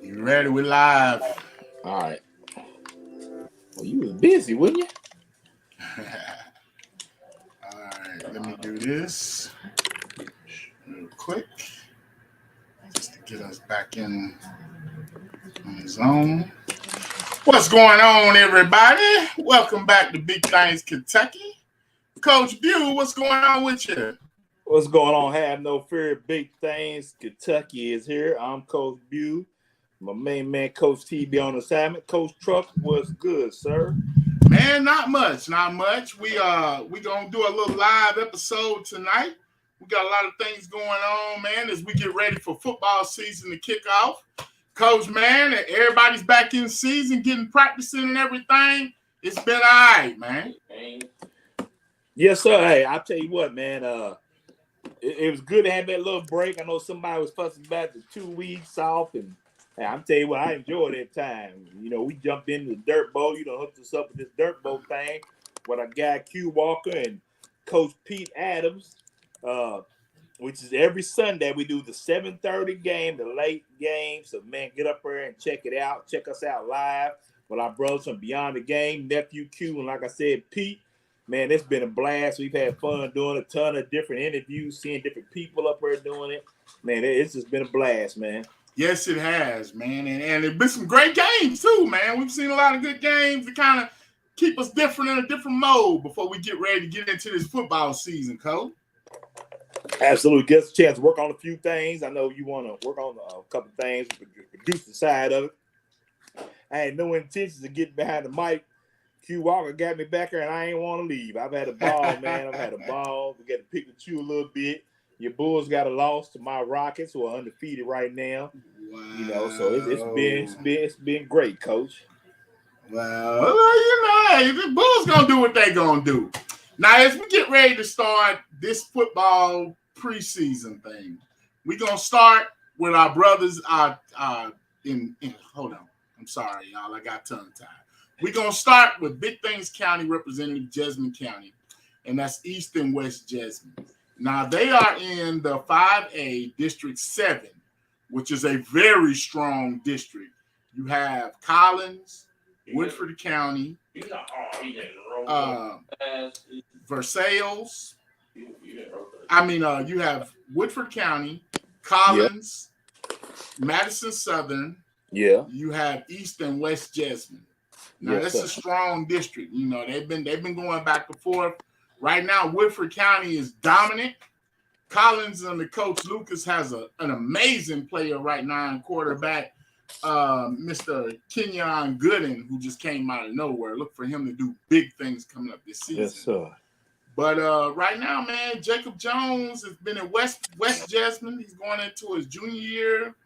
You ready? We live. All right. Well, you was busy, wasn't you? All right, let me do this real quick just to get us back in on the zone. What's going on, everybody? Welcome back to Big Things Kentucky. Coach Bew, what's going on with you? What's going on? Have no fear. Big Things Kentucky is here. I'm Coach Bew. My main man, Coach TB on assignment. Coach Truck, what's good, sir? Man, not much. We gonna do a little live episode tonight. We got a lot of things going on, man, as we get ready for football season to kick off. Coach, man, everybody's back in season, getting practicing and everything. It's been all right, man. Yes, sir. Hey, I'll tell you what, man. It was good to have that little break. I know somebody was fussing about the 2 weeks off, and hey, I'm telling you what, I enjoyed that time. You know, we jumped into the dirt bowl. You know, hooked us up with this dirt bowl thing with our guy Q Walker and Coach Pete Adams, which is every Sunday. We do the 7:30 game, the late game. So, man, get up there and check it out. Check us out live with our brothers from Beyond the Game, Nephew Q, and like I said, Pete. Man, it's been a blast. We've had fun doing a ton of different interviews, seeing different people up there doing it. Man, it's just been a blast, man. Yes, it has, man. And it's been some great games, too, man. We've seen a lot of good games to kind of keep us different in a different mode before we get ready to get into this football season, Coach. Absolutely. Gets a chance to work on a few things. I know you want to work on a couple things, produce the side of it. I had no intentions of getting behind the mic. Q Walker got me back there, and I ain't want to leave. I've had a ball, man. I've had a ball. We got to pick with you a little bit. Your Bulls got a loss to my Rockets, who are undefeated right now. Wow. You know, so it's been great, Coach. Well, you know, the Bulls gonna do what they gonna do. Now, as we get ready to start this football preseason thing, we gonna start with our brothers. Hold on, I'm sorry, y'all. I got tongue tied. We're going to start with Big Things County Representative Jessamine County, and that's East and West Jessamine. Now, they are in the 5A District 7, which is a very strong district. You have Collins, Woodford County, Versailles. You have Woodford County, Collins, Madison Southern. Yeah. You have East and West Jessamine. Now, yes, that's sir. a strong district. You know, they've been going back and forth. Right now, Woodford County is dominant. Collins under Coach Lucas has an amazing player right now in quarterback, Mr. Kenyon Gooden, who just came out of nowhere. Look for him to do big things coming up this season. Yes, sir. But right now, man, Jacob Jones has been in West Jessamine. He's going into his junior year.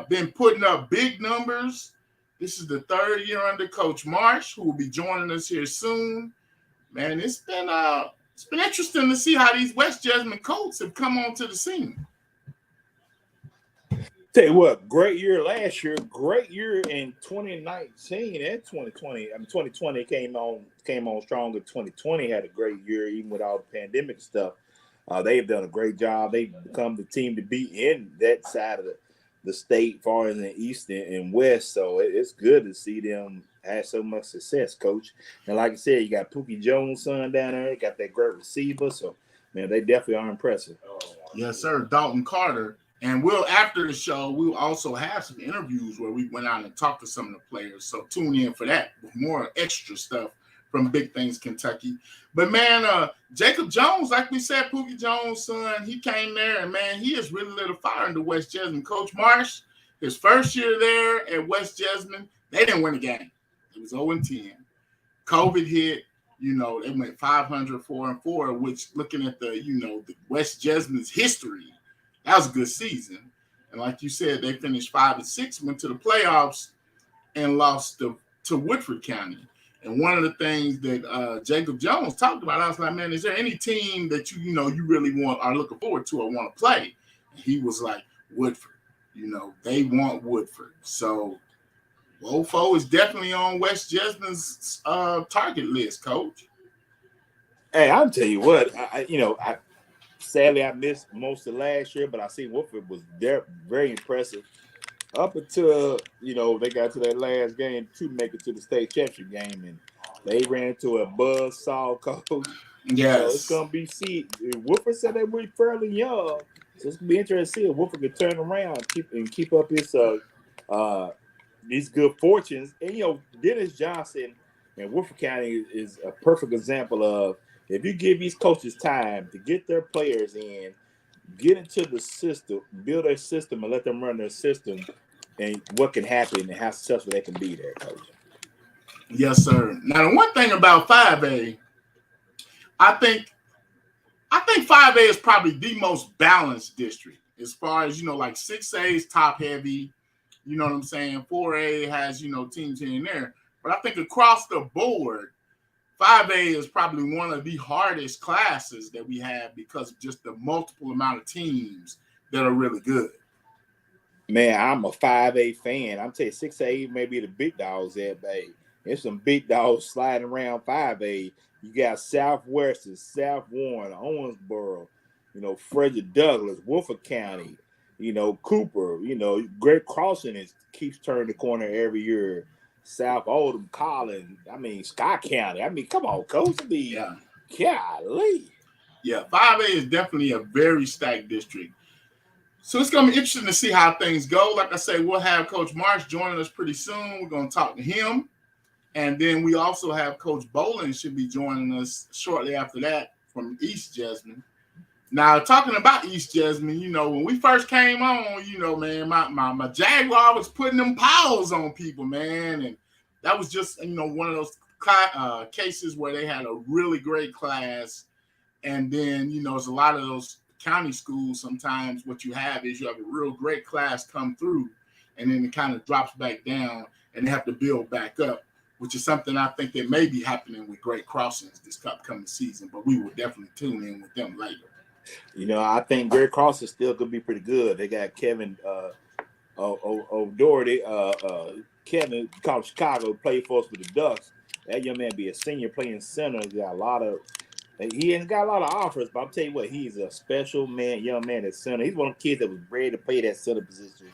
Been putting up big numbers. This is the third year under Coach Marsh, who will be joining us here soon. Man, it's been interesting to see how these West Jessamine Colts have come onto the scene. Tell you what, great year last year, great year in 2019 and 2020. 2020 came on strong. 2020 had a great year, even with all the pandemic stuff. They've done a great job. They've become the team to be in that side of the state, far as in the East and West. So it's good to see them have so much success, Coach. And like I said, you got Pookie Jones' son down there. You got that great receiver. So, man, they definitely are impressive. Yes, sir. Dalton Carter. And after the show, we'll also have some interviews where we went out and talked to some of the players. So tune in for that with more extra stuff from Big Things Kentucky. But, man, Jacob Jones, like we said, Pookie Jones' son, he came there, and, man, he has really lit a fire into West Jessamine. Coach Marsh, his first year there at West Jessamine, they didn't win a game. It was 0-10. COVID hit. You know, they went 500, 4-4, which looking at the West Jessamine's history, that was a good season. And like you said, they finished 5-6, went to the playoffs, and lost to Woodford County. And one of the things that Jacob Jones talked about, I was like, man, is there any team that you really are looking forward to or want to play? And he was like, Woodford. You know, they want Woodford. So Wofo is definitely on West Jessamine's target list, Coach. Hey, I'll tell you what, sadly I missed most of last year, but I see Woodford was there, very impressive. up until they got to that last game to make it to the state championship game, and they ran into a buzzsaw coach. So it's Yes. gonna be Woodford said they were fairly young, so it's gonna be interesting to see if Woodford can turn around and keep up these good fortunes. And Dennis Johnson and Woodford County is a perfect example of, if you give these coaches time to get their players in, get into the system, build their system, and let them run their system, and what can happen and how successful they can be there, Coach. Yes, sir. Now, the one thing about 5A, I think 5A is probably the most balanced district as far as, like 6A is top heavy. You know what I'm saying? 4A has, teams here and there. But I think across the board, 5A is probably one of the hardest classes that we have because of just the multiple amount of teams that are really good. Man, I'm a 5A fan. I'm telling you, 6A may be the big dogs there, babe. There's some big dogs sliding around 5A. You got Southwestern, South Warren, Owensboro, Frederick Douglass, Woodford County, Cooper, Great Crossing keeps turning the corner every year. South Oldham, Collins, Scott County. Come on, Coach. Golly. Yeah, 5A is definitely a very stacked district. So it's going to be interesting to see how things go. Like I say, we'll have Coach Marsh joining us pretty soon. We're going to talk to him. And then we also have Coach Bowlin should be joining us shortly after that from East Jessamine. Now, talking about East Jessamine, when we first came on, man, my Jaguar was putting them paws on people, man. And that was just, one of those cases where they had a really great class. And then, there's a lot of those county schools. Sometimes what you have is you have a real great class come through, and then it kind of drops back down, and they have to build back up, which is something I think that may be happening with Great Crossings this upcoming season. But we will definitely tune in with them later. I think Great Crossing still could be pretty good. They got Kevin O'Doherty, Kevin called Chicago, played for us with the Ducks. That young man be a senior playing center. He ain't got a lot of offers, but I'm telling you what, he's a special young man at center. He's one of the kids that was ready to play that center position.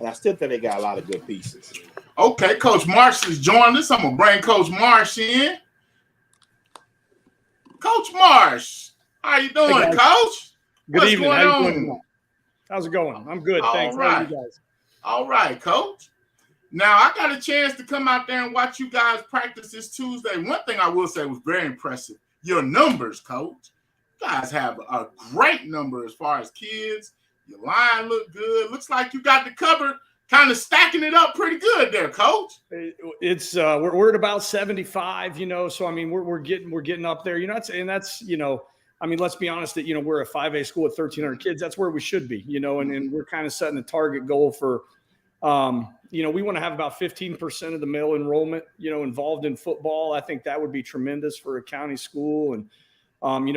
And I still think they got a lot of good pieces. Okay, Coach Marsh has joined us. I'm going to bring Coach Marsh in. Coach Marsh, how you doing, hey Coach? Good evening. What's going on? How's it going? I'm good, thanks. Right. How are you guys? All right, Coach. Now, I got a chance to come out there and watch you guys practice this Tuesday. One thing I will say was very impressive. Your numbers, Coach. You guys have a great number as far as kids. Your line look good. Looks like you got the cupboard kind of stacking it up pretty good there, Coach. It's we're at about 75, so we're getting up there, that's let's be honest that we're a 5A school with 1,300 kids. That's where we should be, and we're kind of setting a target goal for we want to have about 15% of the male enrollment, involved in football. I think that would be tremendous for a county school. And,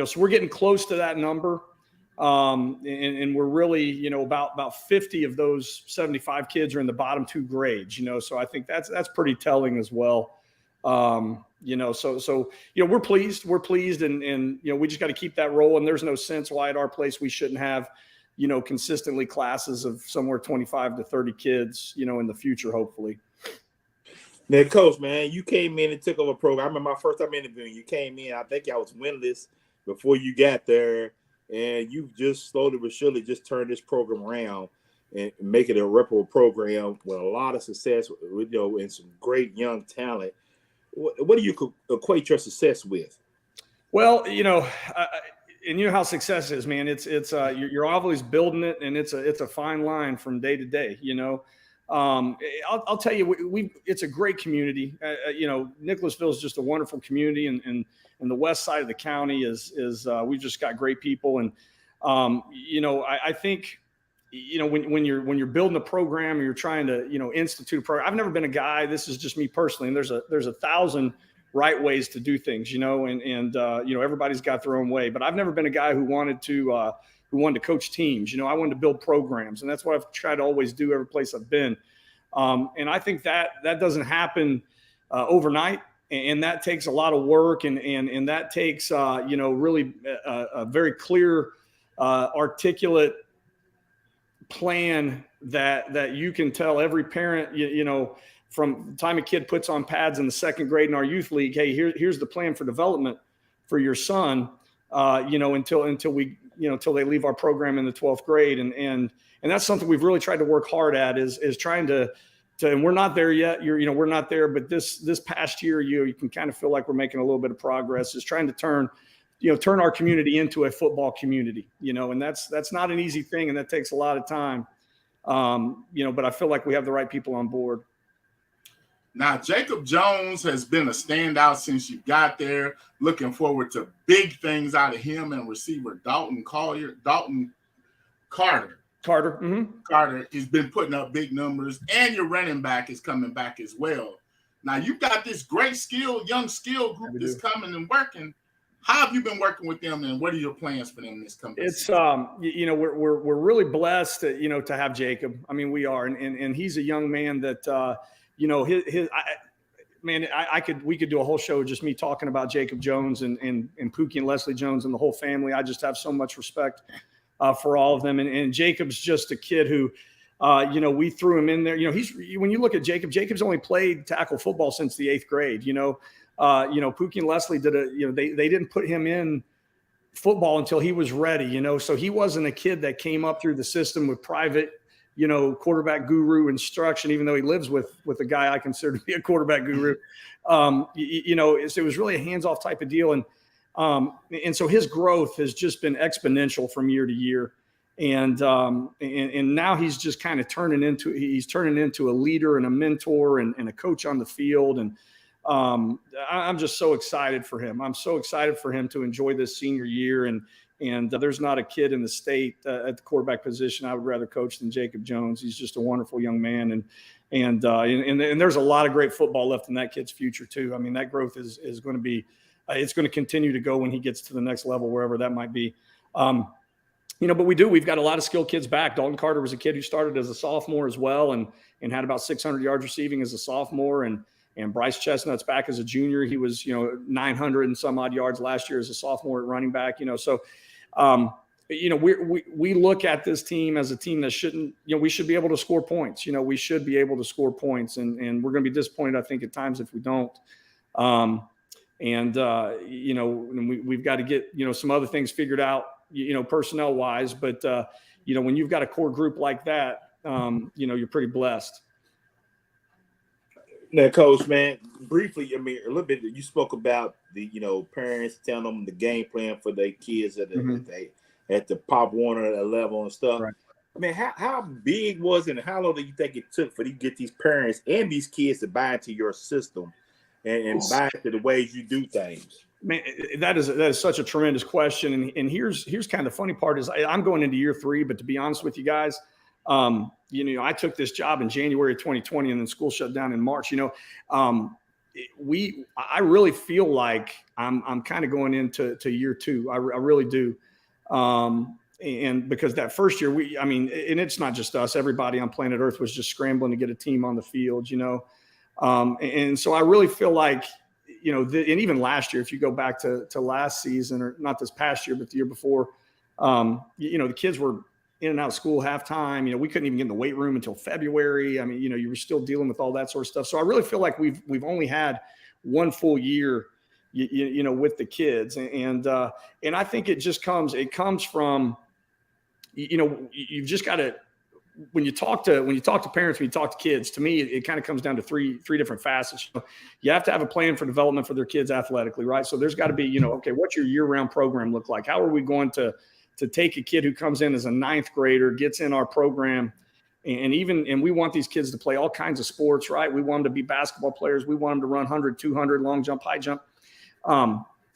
so we're getting close to that number. And we're really, about 50 of those 75 kids are in the bottom two grades, so I think that's pretty telling as well. So we're pleased and we just got to keep that rolling. There's no sense why at our place we shouldn't have, consistently classes of somewhere 25 to 30 kids, in the future, hopefully. Now, Coach, man, you came in and took over a program. I remember my first time interviewing you. Came in, I think I was winless before you got there, and you just slowly but surely just turned this program around and make it a reputable program with a lot of success, and some great young talent. What do you equate your success with? Well, and how success is, man. It's you're always building it, and it's a fine line from day to day. I'll tell you, it's a great community. Nicholasville is just a wonderful community, and the west side of the county is we've just got great people, and I think when you're building a program or you're trying to institute a program. I've never been a guy. This is just me personally, and there's 1,000 right ways to do things, and everybody's got their own way, but I've never been a guy who wanted to coach teams. I wanted to build programs, and that's what I've tried to always do every place I've been. And I think that doesn't happen overnight, and that takes a lot of work, and that takes really a very clear, articulate plan that you can tell every parent, you know, from the time a kid puts on pads in the second grade in our youth league, hey, here's the plan for development for your son, you know, until we, you know, until they leave our program in the 12th grade. And that's something we've really tried to work hard at is trying to, and we're not there yet. We're not there, but this past year, you can kind of feel like we're making a little bit of progress, is trying to turn our community into a football community, you know, and that's not an easy thing. And that takes a lot of time. You know, but I feel like we have the right people on board. Now, Jacob Jones has been a standout since you got there. Looking forward to big things out of him and receiver Dalton Carter. Mm-hmm. Carter has been putting up big numbers, and your running back is coming back as well. Now, you've got this great young skill group that's coming and working. How have you been working with them, and what are your plans for them this coming season? You know, we're really blessed, to have Jacob. I mean, we are, and he's a young man that, you know, we could do a whole show just me talking about Jacob Jones and Pookie and Leslie Jones and the whole family. I just have so much respect for all of them. And Jacob's just a kid who, you know, we threw him in there. You know, when you look at Jacob's only played tackle football since the 8th grade. You know, Pookie and Leslie they didn't put him in football until he was ready. You know, so he wasn't a kid that came up through the system with private, you know, quarterback guru instruction, even though he lives with a guy I consider to be a quarterback guru. You know, it was really a hands-off type of deal. And so his growth has just been exponential from year to year. And now he's just kind of turning into a leader and a mentor and a coach on the field. And I'm just so excited for him. I'm so excited for him to enjoy this senior year. And there's not a kid in the state at the quarterback position I would rather coach than Jacob Jones. He's just a wonderful young man. And there's a lot of great football left in that kid's future too. I mean, that growth is going to be, it's going to continue to go when he gets to the next level, wherever that might be. You know, but we've got a lot of skilled kids back. Dalton Carter was a kid who started as a sophomore as well and had about 600 yards receiving as a sophomore. And Bryce Chestnut's back as a junior. He was, you know, 900 and some odd yards last year as a sophomore at running back, you know. So, you know, we look at this team as a team that shouldn't, you know, we should be able to score points. You know, we should be able to score points, and we're going to be disappointed, I think, at times if we don't. You know, we've got to get, you know, some other things figured out, you know, personnel wise. But, you know, when you've got a core group like that, you know, you're pretty blessed. Now, Coach, man, briefly, I mean, a little bit, you spoke about the, you know, parents telling them the game plan for their kids at the Pop Warner level and stuff. Right. I mean, how big was it and how long do you think it took for you to get these parents and these kids to buy into your system and buy into the ways you do things? Man, that is such a tremendous question. And here's kind of the funny part is I'm going into year 3, but to be honest with you guys, you know, I took this job in January of 2020 and then school shut down in March. You know, I really feel like I'm kind of going into year 2. I really do. And because that first year and it's not just us, everybody on planet Earth was just scrambling to get a team on the field, you know? And so I really feel like, you know, and even last year, if you go back to last season, or not this past year, but the year before, you know, the kids were in and out of school halftime. You know, we couldn't even get in the weight room until February. I mean, you know, you were still dealing with all that sort of stuff. So I really feel like we've only had one full year, you know, with the kids. And I think it comes from, you know, you've just got to, when you talk to parents, when you talk to kids, to me, it kind of comes down to three different facets. You have to have a plan for development for their kids athletically, right? So there's got to be, you know, okay, what's your year-round program look like? How are we going to take a kid who comes in as a 9th grader, gets in our program, and we want these kids to play all kinds of sports, right? We want them to be basketball players. We want them to run 100, 200, long jump, high jump.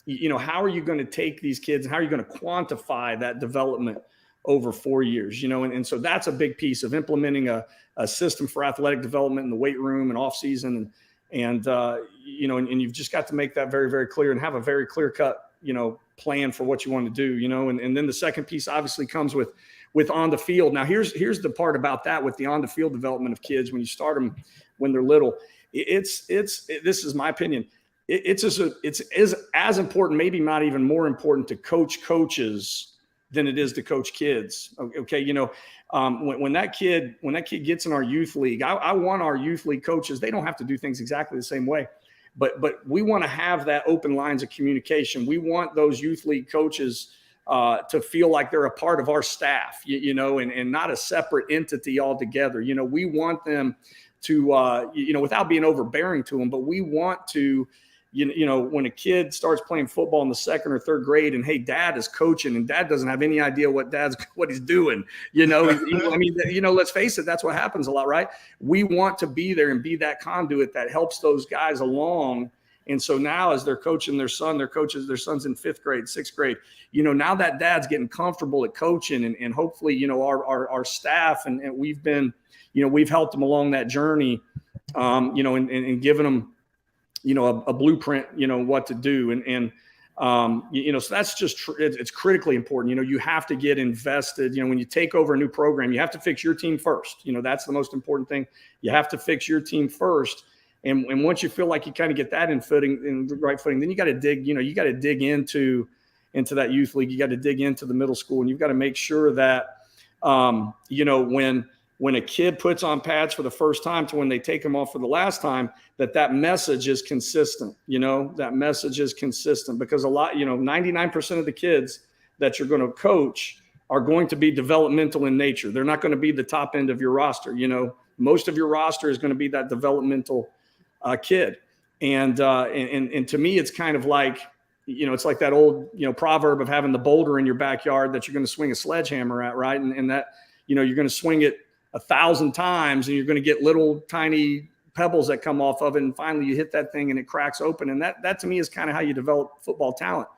You know, how are you going to take these kids and how are you going to quantify that development over 4 years, you know? And so that's a big piece of implementing a system for athletic development in the weight room and off season. And you know, and you've just got to make that very, very clear and have a very clear cut, you know, plan for what you want to do, you know? And then the second piece obviously comes with on the field. Now here's the part about that with the on the field development of kids. When you start them when they're little, this is my opinion. It's as important, maybe not even more important to coaches than it is to coach kids. Okay. You know, when that kid gets in our youth league, I want our youth league coaches, they don't have to do things exactly the same way, but we want to have that open lines of communication. We want those youth league coaches to feel like they're a part of our staff, you know, and not a separate entity altogether. You know, we want them to, you know, without being overbearing to them, but we want to, you know, when a kid starts playing football in the 2nd or 3rd grade and, hey, dad is coaching and dad doesn't have any idea what he's doing, you know, I mean, you know, let's face it, that's what happens a lot, right? We want to be there and be that conduit that helps those guys along. And so now as they're coaching their son's in 5th grade, 6th grade, you know, now that dad's getting comfortable at coaching and hopefully, you know, our staff and we've been, you know, we've helped them along that journey, you know, and given them, you know, a blueprint, you know, what to do. And you know, so that's just, it's critically important. You know, you have to get invested. You know, when you take over a new program, you have to fix your team first. You know, that's the most important thing. You have to fix your team first. And once you feel like you kind of get that in right footing, then you got to dig, you know, you got to dig into that youth league. You got to dig into the middle school, and you've got to make sure that, you know, when a kid puts on pads for the first time to when they take them off for the last time, that message is consistent. You know, that message is consistent because a lot, you know, 99% of the kids that you're going to coach are going to be developmental in nature. They're not going to be the top end of your roster. You know, most of your roster is going to be that developmental kid. And to me, it's kind of like, you know, it's like that old, you know, proverb of having the boulder in your backyard that you're going to swing a sledgehammer at, right? And that, you know, you're going to swing it 1,000 times and you're going to get little tiny pebbles that come off of it. And finally you hit that thing and it cracks open. And that to me is kind of how you develop football talent.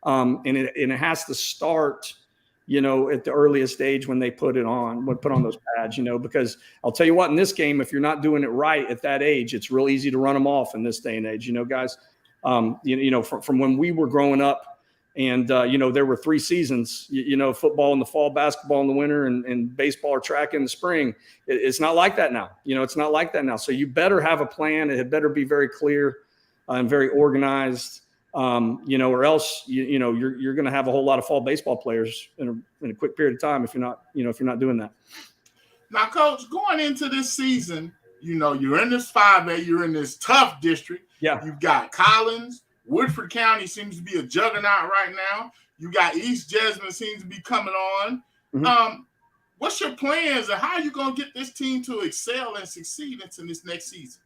And it has to start, you know, at the earliest age when they put on those pads, you know, because I'll tell you what, in this game, if you're not doing it right at that age, it's real easy to run them off in this day and age, you know, guys. You know, from when we were growing up and, you know, there were 3 seasons, you know, football in the fall, basketball in the winter, and baseball or track in the spring. It's not like that now. You know, it's not like that now. So you better have a plan. It had better be very clear and very organized, you know, or else, you know, you're going to have a whole lot of fall baseball players in a quick period of time if you're not doing that. Now, Coach, going into this season, you know, you're in this 5A, you're in this tough district. Yeah. You've got Collins. Woodford County seems to be a juggernaut right now. You got East Jessamine seems to be coming on. Mm-hmm. What's your plans and how are you going to get this team to excel and succeed into this next season?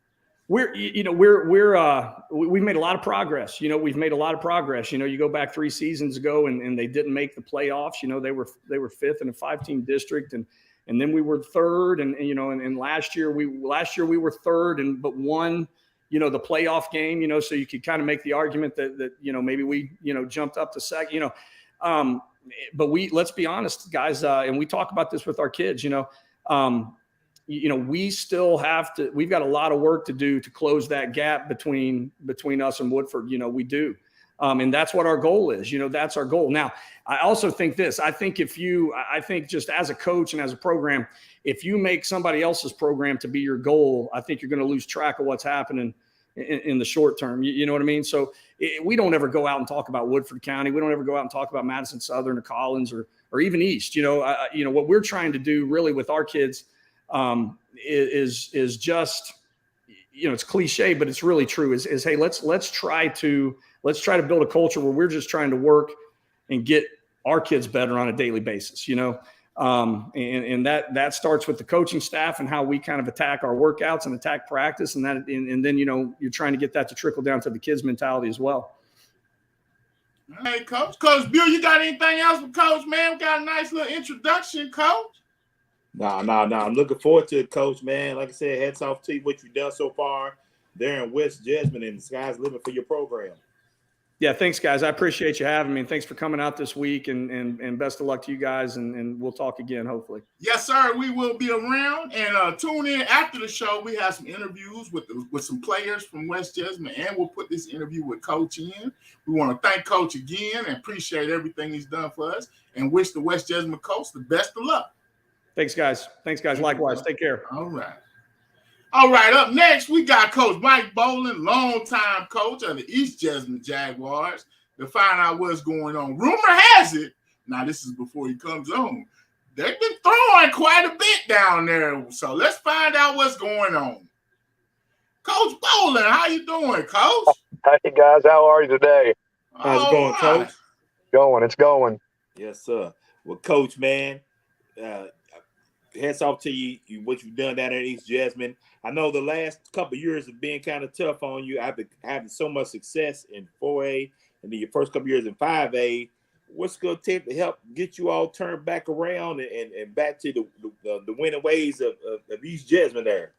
We've made a lot of progress. You know, we've made a lot of progress. You know, you go back 3 seasons ago and they didn't make the playoffs. You know, they were 5th in a 5-team district and then we were 3rd and you know, and last year we were 3rd but won, you know, the playoff game, you know, so you could kind of make the argument that, you know, maybe we, you know, jumped up to 2nd, you know, but let's be honest, guys. And we talk about this with our kids, you know, we've got a lot of work to do to close that gap between us and Woodford. You know, we do. And that's what our goal is. You know, that's our goal. Now, I also think this. I think just as a coach and as a program, if you make somebody else's program to be your goal, I think you're going to lose track of what's happening in the short term. You know what I mean? So we don't ever go out and talk about Woodford County. We don't ever go out and talk about Madison Southern or Collins or even East. You know, what we're trying to do really with our kids is just, you know, it's cliche, but it's really true. Is hey, let's try to build a culture where we're just trying to work and get our kids better on a daily basis, you know? And that starts with the coaching staff and how we kind of attack our workouts and attack practice. And then, you know, you're trying to get that to trickle down to the kids' mentality as well. Hey, Coach Bill, you got anything else with Coach, man? We got a nice little introduction, Coach. No. I'm looking forward to it, Coach, man. Like I said, hats off to you, what you've done so far there in West Jessamine, and the sky's the limit for your program. Yeah, thanks, guys. I appreciate you having me, and thanks for coming out this week, and best of luck to you guys, and we'll talk again, hopefully. Yes, sir. We will be around, and tune in after the show. We have some interviews with some players from West Jessamine, and we'll put this interview with Coach in. We want to thank Coach again and appreciate everything he's done for us, and wish the West Jessamine Coast the best of luck. Thanks, guys. Likewise. Take care. All right, up next, we got Coach Mike Bowlin, longtime coach of the East Jessamine Jaguars, to find out what's going on. Rumor has it Now, this is before he comes on. They've been throwing quite a bit down there. So let's find out what's going on. Coach Bowlin, how you doing, Coach? Hey, guys. How are you today? How's it going, Coach? It's going. Yes, sir. Well, Coach, man, hats off to you, what you've done down there in East Jessamine. I know the last couple of years have been kind of tough on you. I've been having so much success in 4A and then your first couple of years in 5A. What's going to take to help get you all turned back around and back to the winning ways of East Jessamine there?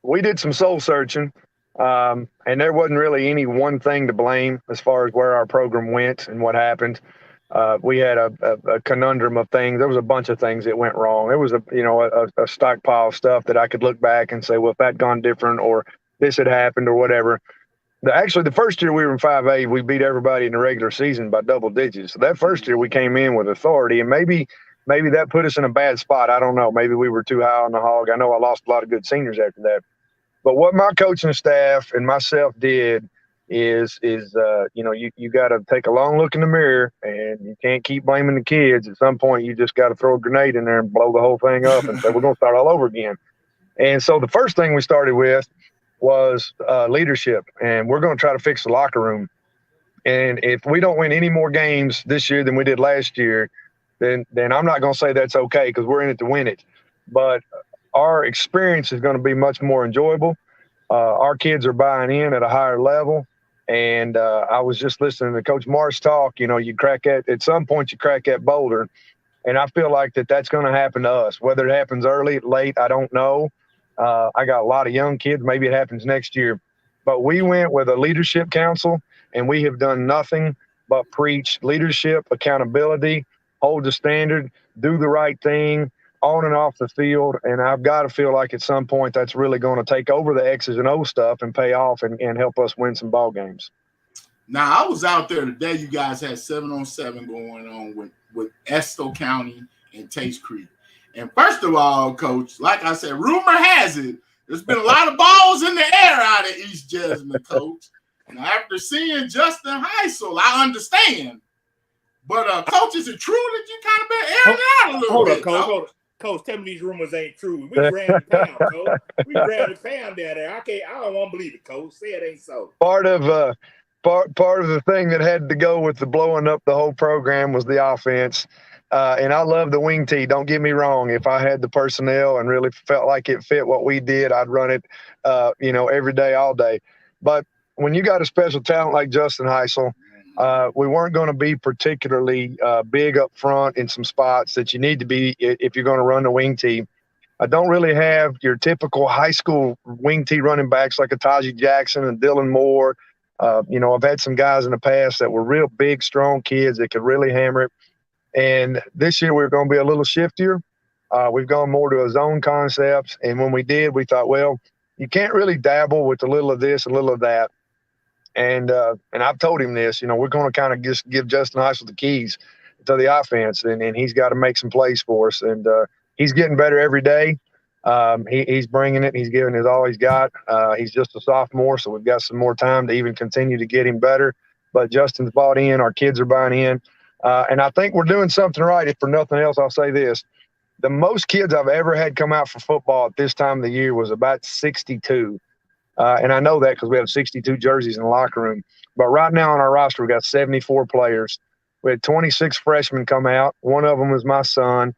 We did some soul searching, and there wasn't really any one thing to blame as far as where our program went and what happened. We had a conundrum of things. There was a bunch of things that went wrong. There was a stockpile of stuff that I could look back and say, well, if that gone different or this had happened or whatever. Actually, the first year we were in 5A, we beat everybody in the regular season by double digits. So that first year we came in with authority, and maybe that put us in a bad spot. I don't know. Maybe we were too high on the hog. I know I lost a lot of good seniors after that. But what my coaching staff and myself did is you got to take a long look in the mirror, and you can't keep blaming the kids. At some point, you just got to throw a grenade in there and blow the whole thing up and say, we're going to start all over again. And so the first thing we started with was leadership, and we're going to try to fix the locker room. And if we don't win any more games this year than we did last year, then I'm not going to say that's okay, because we're in it to win it. But our experience is going to be much more enjoyable. Our kids are buying in at a higher level. And I was just listening to Coach Marsh talk. You crack at some point, you crack that boulder. And I feel like that's going to happen to us. Whether it happens early, late, I don't know. I got a lot of young kids. Maybe it happens next year. But we went with a leadership council, and we have done nothing but preach leadership, accountability, hold the standard, do the right thing on and off the field. And I've got to feel like at some point that's really going to take over the X's and O's stuff and pay off and help us win some ball games. Now, I was out there today. You guys had 7-on-7 going on with Estill County and Taste Creek. And first of all, Coach, like I said, rumor has it, there's been a lot of balls in the air out of East Jessamine, Coach. And after seeing Justin Heisel, I understand. But, Coach, is it true that you kind of been airing it out a little bit? Hold on. Coach, tell me these rumors ain't true. We ran the pound, Coach. We ran the pound down there. I don't want to believe it, Coach. Say it ain't so. Part of the thing that had to go with the blowing up the whole program was the offense. And I love the wing tee. Don't get me wrong. If I had the personnel and really felt like it fit what we did, I'd run it, every day, all day. But when you got a special talent like Justin Heisel, we weren't going to be particularly big up front in some spots that you need to be if you're going to run the wing tee. I don't really have your typical high school wing tee running backs like a Tajee Jackson and Dylan Moore. I've had some guys in the past that were real big, strong kids that could really hammer it. And this year we're going to be a little shiftier. We've gone more to a zone concepts. And when we did, we thought, well, you can't really dabble with a little of this, a little of that. And I've told him this, we're going to kind of just give Justin Heisel the keys to the offense, and he's got to make some plays for us. And he's getting better every day. He's bringing it. He's giving it all he's got. He's just a sophomore, so we've got some more time to even continue to get him better. But Justin's bought in. Our kids are buying in. And I think we're doing something right. If for nothing else, I'll say this. The most kids I've ever had come out for football at this time of the year was about 62. And I know that because we have 62 jerseys in the locker room. But right now on our roster, we've got 74 players. We had 26 freshmen come out. One of them was my son.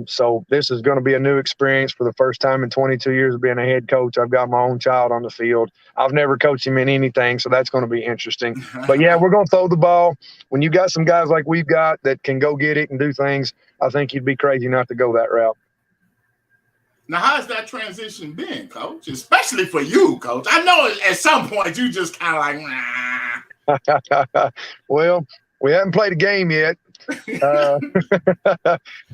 So this is going to be a new experience for the first time in 22 years of being a head coach. I've got my own child on the field. I've never coached him in anything, so that's going to be interesting. But, yeah, we're going to throw the ball. When you got some guys like we've got that can go get it and do things, I think you'd be crazy not to go that route. Now, how has that transition been, Coach? Especially for you, Coach. I know at some point you just kind of like, nah. Well, we haven't played a game yet. I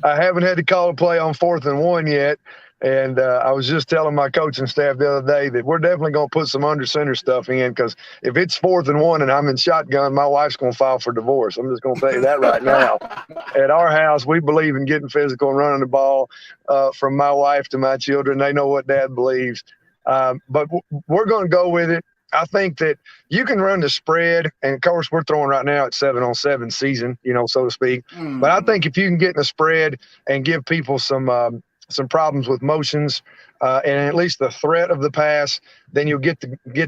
haven't had to call a play on 4th and 1 yet. And I was just telling my coaching staff the other day that we're definitely going to put some under center stuff in, because if it's 4th and 1 and I'm in shotgun, my wife's going to file for divorce. I'm just going to tell you that right now. At our house, we believe in getting physical and running the ball from my wife to my children. They know what Dad believes. But we're going to go with it. I think that you can run the spread, and of course we're throwing right now at 7-on-7 season, so to speak. But I think if you can get in the spread and give people some problems with motions and at least the threat of the pass, then you'll get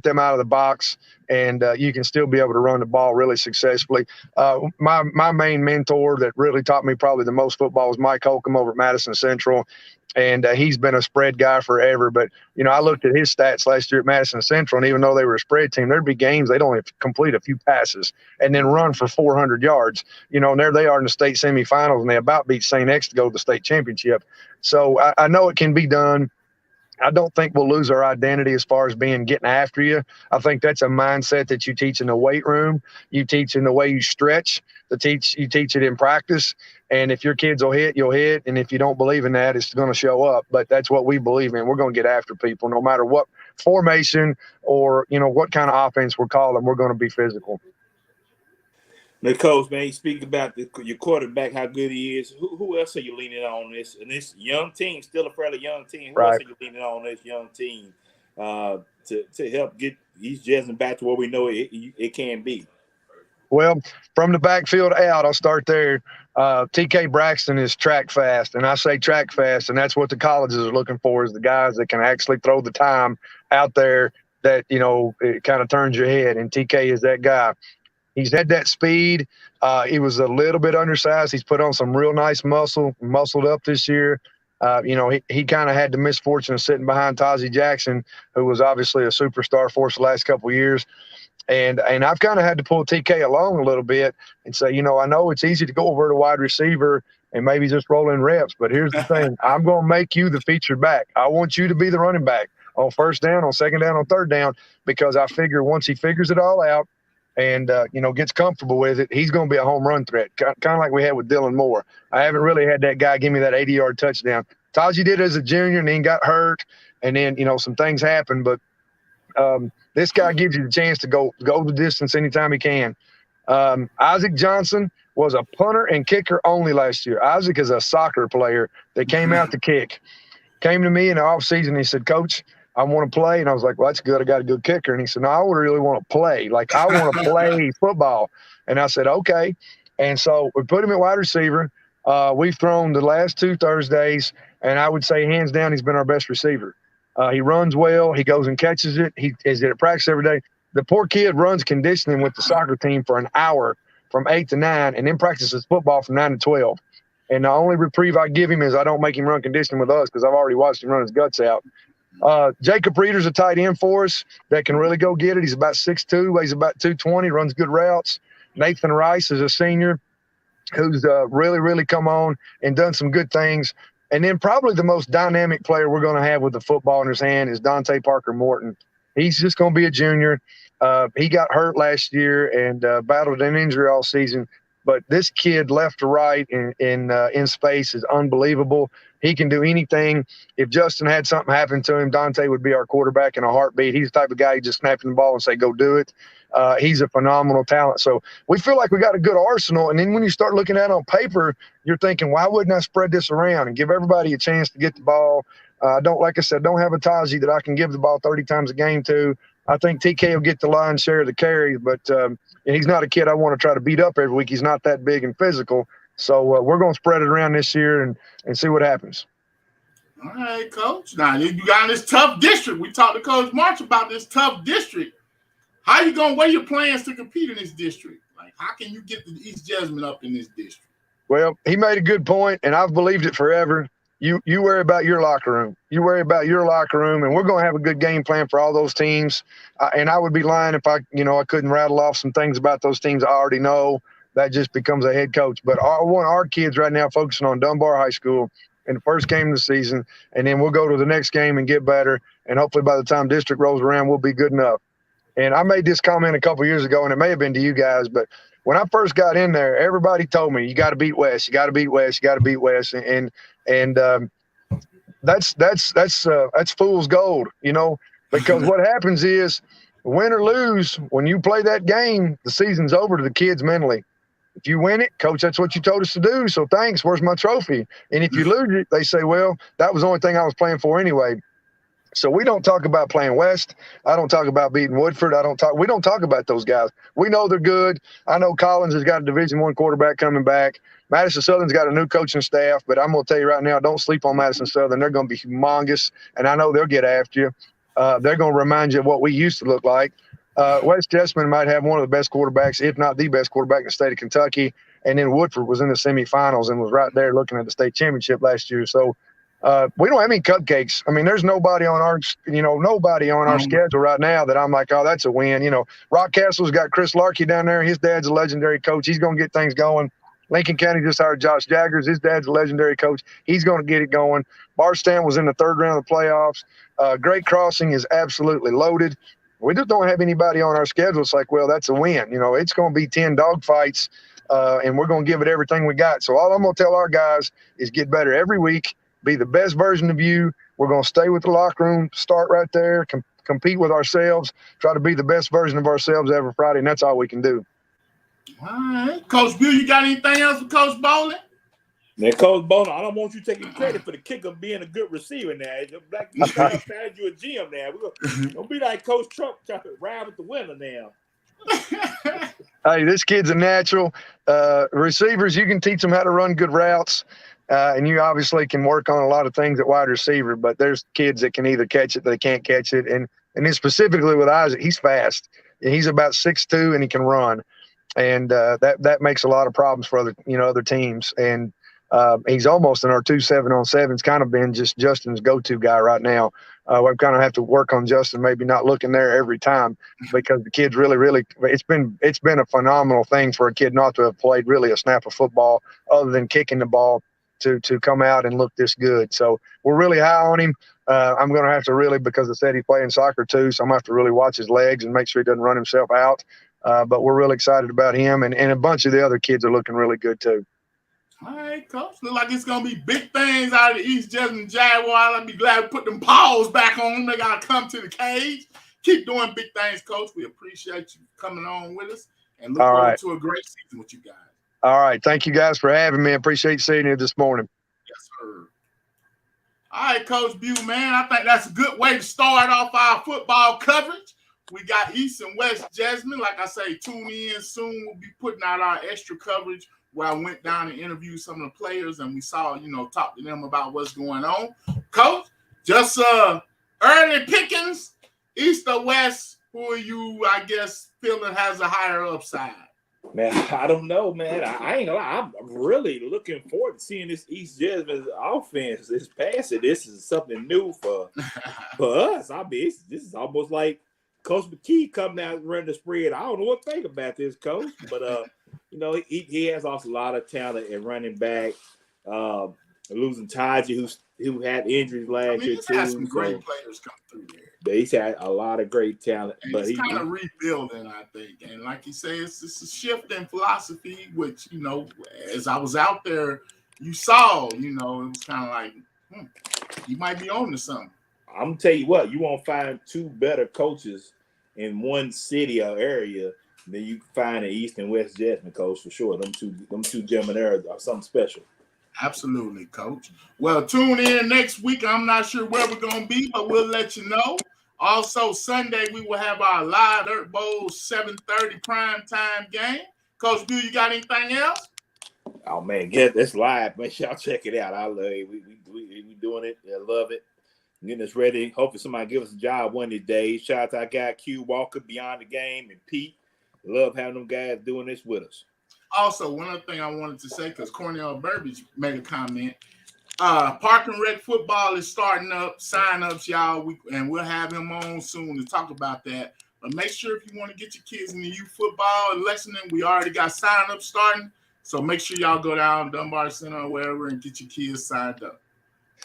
them out of the box, and you can still be able to run the ball really successfully. My main mentor that really taught me probably the most football was Mike Holcomb over at Madison Central. And he's been a spread guy forever. But, I looked at his stats last year at Madison Central, and even though they were a spread team, there'd be games they'd only complete a few passes and then run for 400 yards. And there they are in the state semifinals, and they about beat St. X to go to the state championship. So I know it can be done. I don't think we'll lose our identity as far as getting after you. I think that's a mindset that you teach in the weight room. You teach in the way you stretch. You teach it in practice. And if your kids will hit, you'll hit. And if you don't believe in that, it's going to show up. But that's what we believe in. We're going to get after people no matter what formation or, what kind of offense we're calling. We're going to be physical. Now, Coach, man, you speak about your quarterback, how good he is. Who else are you leaning on this? And this young team, still a fairly young team. Who else are you leaning on this young team to help get East Jessamine back to where we know it can be? Well, from the backfield out, I'll start there. TK Braxton is track fast, and I say track fast, and that's what the colleges are looking for, is the guys that can actually throw the time out there that, it kind of turns your head, and TK is that guy. He's had that speed. He was a little bit undersized. He's put on some real nice muscled up this year. He kind of had the misfortune of sitting behind Tazi Jackson, who was obviously a superstar for us the last couple of years. And I've kind of had to pull TK along a little bit and say, I know it's easy to go over to wide receiver and maybe just roll in reps, but here's the thing. I'm going to make you the featured back. I want you to be the running back on first down, on second down, on third down, because I figure once he figures it all out, and, gets comfortable with it, he's going to be a home run threat, kind of like we had with Dylan Moore. I haven't really had that guy give me that 80-yard touchdown. Taji did it as a junior, and then got hurt, and then, some things happened. But this guy gives you the chance to go the distance anytime he can. Isaac Johnson was a punter and kicker only last year. Isaac is a soccer player that came out to kick. Came to me in the offseason, he said, Coach, I want to play. And I was like, well, that's good. I got a good kicker. And he said, no, I really want to play. Like, I want to play football. And I said, okay. And so we put him at wide receiver. We've thrown the last 2 Thursdays, and I would say hands down he's been our best receiver. He runs well. He goes and catches it. He is at practice every day. The poor kid runs conditioning with the soccer team for an hour from 8 to 9 and then practices football from 9 to 12. And the only reprieve I give him is I don't make him run conditioning with us because I've already watched him run his guts out. Jacob Reeder's a tight end for us that can really go get it. He's about 6'2", weighs about 220, runs good routes. Nathan Rice is a senior who's really, really come on and done some good things. And then probably the most dynamic player we're going to have with the football in his hand is Dante Parker Morton. He's just going to be a junior. He got hurt last year and battled an injury all season. But this kid left to right in space is unbelievable. He can do anything. If Justin had something happen to him, Dante would be our quarterback in a heartbeat. He's the type of guy you just snap him the ball and say, go do it. He's a phenomenal talent. So we feel like we got a good arsenal. And then when you start looking at it on paper, you're thinking, why wouldn't I spread this around and give everybody a chance to get the ball? Like I said, don't have a Taji that I can give the ball 30 times a game to. I think TK will get the lion's share of the carries, but he's not a kid I want to try to beat up every week. He's not that big and physical. So we're going to spread it around this year and see what happens. All right, Coach. Now, you got in this tough district. We talked to Coach Marsh about this tough district. How you going to weigh your plans to compete in this district? Like, how can you get the East Jessamine up in this district? Well, he made a good point, and I've believed it forever. You worry about your locker room. You worry about your locker room, and we're going to have a good game plan for all those teams. And I would be lying if I couldn't rattle off some things about those teams I already know. That just becomes a head coach. But I want our kids right now focusing on Dunbar High School in the first game of the season, and then we'll go to the next game and get better. And hopefully by the time district rolls around, we'll be good enough. And I made this comment a couple years ago, and it may have been to you guys, but when I first got in there, everybody told me, you got to beat West, you got to beat West, you got to beat West. And that's fool's gold, because what happens is win or lose, when you play that game, the season's over to the kids mentally. If you win it, coach, that's what you told us to do. So thanks. Where's my trophy? And if you lose it, they say, well, that was the only thing I was playing for anyway. So we don't talk about playing West. I don't talk about beating Woodford. We don't talk about those guys. We know they're good. I know Collins has got a Division I quarterback coming back. Madison Southern's got a new coaching staff, but I'm going to tell you right now, don't sleep on Madison Southern. They're going to be humongous, and I know they'll get after you. They're going to remind you of what we used to look like. West Jessamine might have one of the best quarterbacks, if not the best quarterback in the state of Kentucky. And then Woodford was in the semifinals and was right there looking at the state championship last year. So we don't have any cupcakes. I mean, there's nobody on our schedule right now that I'm like, oh, that's a win. Rock Castle's got Chris Larkey down there. His dad's a legendary coach. He's going to get things going. Lincoln County just hired Josh Jaggers. His dad's a legendary coach. He's going to get it going. Barstown was in the third round of the playoffs. Great Crossing is absolutely loaded. We just don't have anybody on our schedule. It's like, well, that's a win. It's going to be 10 dogfights, and we're going to give it everything we got. So all I'm going to tell our guys is get better every week, be the best version of you. We're going to stay with the locker room, start right there, compete with ourselves, try to be the best version of ourselves every Friday, and that's all we can do. All right. Coach Bill, you got anything else for Coach Bowlin? Now, Coach Bowlin, I don't want you taking credit for the kicker being a good receiver now. You a gym now. Don't be like Coach Trump trying to ride with the winner now. Hey, this kid's a natural. Receivers, you can teach them how to run good routes, and you obviously can work on a lot of things at wide receiver, but there's kids that can either catch it, they can't catch it. And then specifically with Isaac, he's fast. He's about 6'2", and he can run. And that makes a lot of problems for other teams. And he's almost in our 2 7-on-7s. It's kind of been just Justin's go-to guy right now. We kind of have to work on Justin, maybe not looking there every time, because the kid's really it's been a phenomenal thing for a kid not to have played really a snap of football other than kicking the ball to come out and look this good. So we're really high on him. I'm going to have to really, because I said he's playing soccer too, so I'm going to have to really watch his legs and make sure he doesn't run himself out. But we're really excited about him, and a bunch of the other kids are looking really good too. All right, Coach. Look like it's going to be big things out of the East Jessamine Jaguars. I'll be glad to put them paws back on them. They got to come to the cage. Keep doing big things, Coach. We appreciate you coming on with us, and look forward to a great season with you guys. All right. Thank you guys for having me. I appreciate seeing you this morning. Yes, sir. All right, Coach Bew, man. I think that's a good way to start off our football coverage. We got East and West Jessamine. Like I say, tune in soon. We'll be putting out our extra coverage where I went down and interviewed some of the players, and we saw, talk to them about what's going on. Coach, just early pickings, East or West, who are you, I guess, feeling has a higher upside? Man, I don't know, man. I ain't gonna lie. I'm really looking forward to seeing this East Jessamine offense. This passing, this is something new for us. I mean, this is almost like Coach McKee coming out and running the spread. I don't know what to think about this, Coach, but he has also a lot of talent at running back. Losing Taji, who had injuries last year too. Had some great players come through there. He's had a lot of great talent, and but he's kind of rebuilding, I think. And like you say, it's a shift in philosophy, which as I was out there, you saw, it was kind of like he might be on to something. I'm gonna tell you what, you won't find two better coaches in one city or area than you can find in East and West Jessamine, Coach, for sure. Them two gentlemen there are something special. Absolutely, Coach. Well, tune in next week. I'm not sure where we're gonna be, but we'll let you know. Also, Sunday we will have our live Dirt Bowl 7:30 primetime game. Coach Bill, you got anything else? Oh man, that's live. Make sure y'all check it out. I love it. We doing it. I love it. Getting us ready. Hopefully somebody give us a job one of these days. Shout out to our guy Q Walker, Beyond the Game, and Pete. Love having them guys doing this with us. Also, one other thing I wanted to say, because Cornell Burbage made a comment. Park and Rec football is starting up. Sign-ups, y'all. We'll have him on soon to talk about that. But make sure if you want to get your kids into youth football in Lexington, we already got sign-ups starting. So make sure y'all go down Dunbar Center or wherever and get your kids signed up.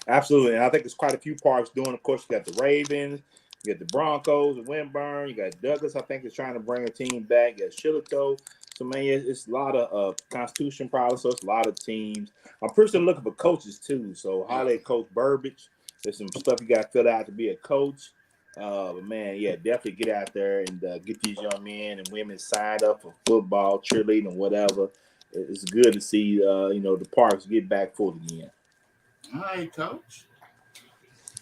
Absolutely. And I think there's quite a few parks doing. Of course, you got the Ravens, you got the Broncos, the Windburn, you got Douglas, I think, is trying to bring a team back. You got Shillito. So, man, it's a lot of Constitution probably, so it's a lot of teams. I'm personally looking for coaches, too. So, holler at Coach Burbage. There's some stuff you got to fill out to be a coach. But, man, yeah, definitely get out there and get these young men and women signed up for football, cheerleading, and whatever. It's good to see, the parks get back full again. All right, Coach.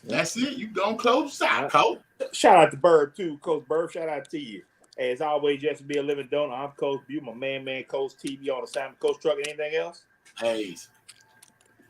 That's it. You don't close the out, Coach. Shout out to Burb too, Coach Burb. Shout out to you. As always, just to be a living donor. I'm Coach Bu, my man, Coach TV on the Simon Coach Truck. Anything else? Hey,